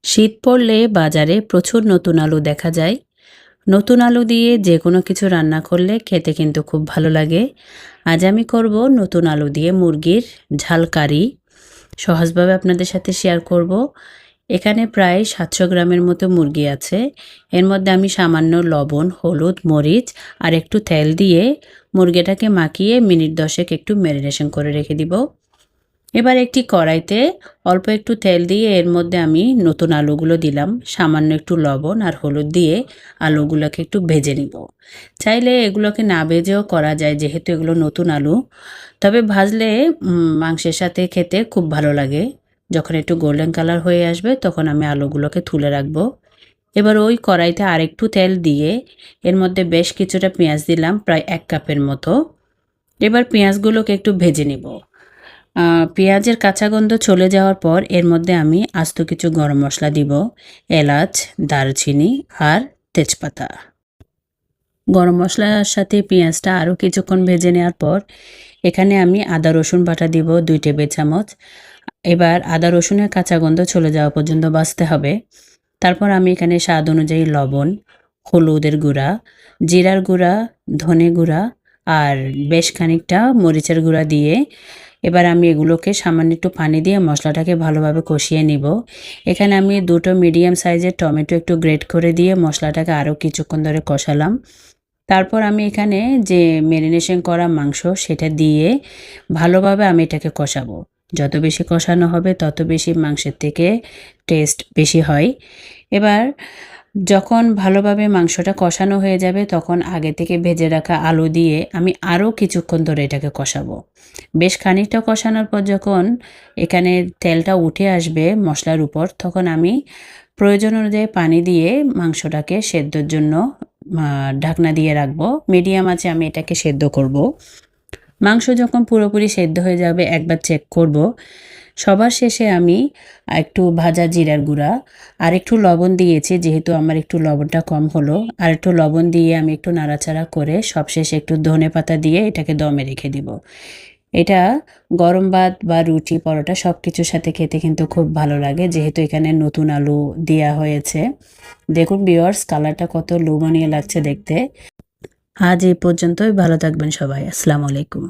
শীত পড়লে বাজারে প্রচুর নতুন আলু দেখা যায়। নতুন আলু দিয়ে যে কোনো কিছু রান্না করলে খেতে কিন্তু খুব ভালো লাগে। আজ আমি করব নতুন আলু দিয়ে মুরগির ঝাল কারি। সহজভাবে আপনাদের সাথে শেয়ার করব। এখানে প্রায় 700 গ্রামের মতো মুরগি আছে। এর মধ্যে আমি সামান্য লবণ, হলুদ, মরিচ আর একটু তেল দিয়ে মুরগিটাকে মাখিয়ে মিনিট 10 একটু ম্যারিনেশন করে রেখে দিব। এবার একটি কড়াইতে অল্প একটু তেল দিয়ে এর মধ্যে আমি নতুন আলুগুলো দিলাম, সামান্য একটু লবণ আর হলুদ দিয়ে আলুগুলোকে একটু ভেজে নিব। চাইলে এগুলোকে না ভেজেও করা যায়, যেহেতু এগুলো নতুন আলু। তবে ভাজলে মাংসের সাথে খেতে খুব ভালো লাগে। যখন একটু গোল্ডেন কালার হয়ে আসবে তখন আমি আলুগুলোকে তুলে রাখবো। এবার ওই কড়াইতে আরেকটু তেল দিয়ে এর মধ্যে বেশ কিছুটা পেঁয়াজ দিলাম, প্রায় 1 কাপের মতো। এবার পেঁয়াজগুলোকে একটু ভেজে নিব। পেঁয়াজের কাঁচা গন্ধ চলে যাওয়ার পর এর মধ্যে আমি আস্ত কিছু গরম মশলা দিব, এলাচ, দারচিনি আর তেজপাতা। গরম মশলার সাথে পেঁয়াজটা আরও কিছুক্ষণ ভেজে নেওয়ার পর এখানে আমি আদা রসুন বাটা দিব 2 টেবিল চামচ। এবার আদা রসুনের কাঁচা গন্ধ চলে যাওয়া পর্যন্ত ভাজতে হবে। তারপর আমি এখানে স্বাদ অনুযায়ী লবণ, হলুদের গুঁড়া, জিরার গুঁড়া, ধনে গুঁড়া আর বেশ খানিকটা মরিচের গুঁড়া দিয়ে এবার আমি এগুলোকে সামান্য একটু পানি দিয়ে মশলাটাকে ভালোভাবে কষিয়ে নিব। এখানে আমি 2টো মিডিয়াম সাইজের টমেটো একটু গ্রেট করে দিয়ে মশলাটাকে আরও কিছুক্ষণ ধরে কষালাম। তারপর আমি এখানে যে ম্যারিনেশন করা মাংস সেটা দিয়ে ভালোভাবে আমি এটাকে কষাবো। যত বেশি কষানো হবে তত বেশি মাংসের থেকে টেস্ট বেশি হয়। এবার যখন ভালোভাবে মাংসটা কষানো হয়ে যাবে তখন আগে থেকে ভেজে রাখা আলু দিয়ে আমি আরও কিছুক্ষণ ধরে এটাকে কষাবো। বেশ খানিকটা কষানোর পর যখন এখানে তেলটা উঠে আসবে মশলার উপর, তখন আমি প্রয়োজন অনুযায়ী পানি দিয়ে মাংসটাকে সেদ্ধর জন্য ঢাকনা দিয়ে রাখবো। মিডিয়াম আঁচে আমি এটাকে সেদ্ধ করব। মাংস যখন পুরোপুরি সেদ্ধ হয়ে যাবে একবার চেক করব। সবার শেষে আমি একটু ভাজা জিরার গুঁড়া আর একটু লবণ দিয়েছি, যেহেতু আমার একটু লবণটা কম হলো। আর একটু লবণ দিয়ে আমি একটু নাড়াচাড়া করে সবশেষে একটু ধনেপাতা দিয়ে এটাকে দমে রেখে দিব। এটা গরম ভাত বা রুটি, পরোটা সব কিছুর সাথে খেতে কিন্তু খুব ভালো লাগে, যেহেতু এখানে নতুন আলু দেওয়া হয়েছে। দেখুন ভিউয়ার্স, কালারটা কত লোভনীয় লাগছে দেখতে। আজ এই পর্যন্তই। ভালো থাকবেন সবাই। আসসালামু আলাইকুম।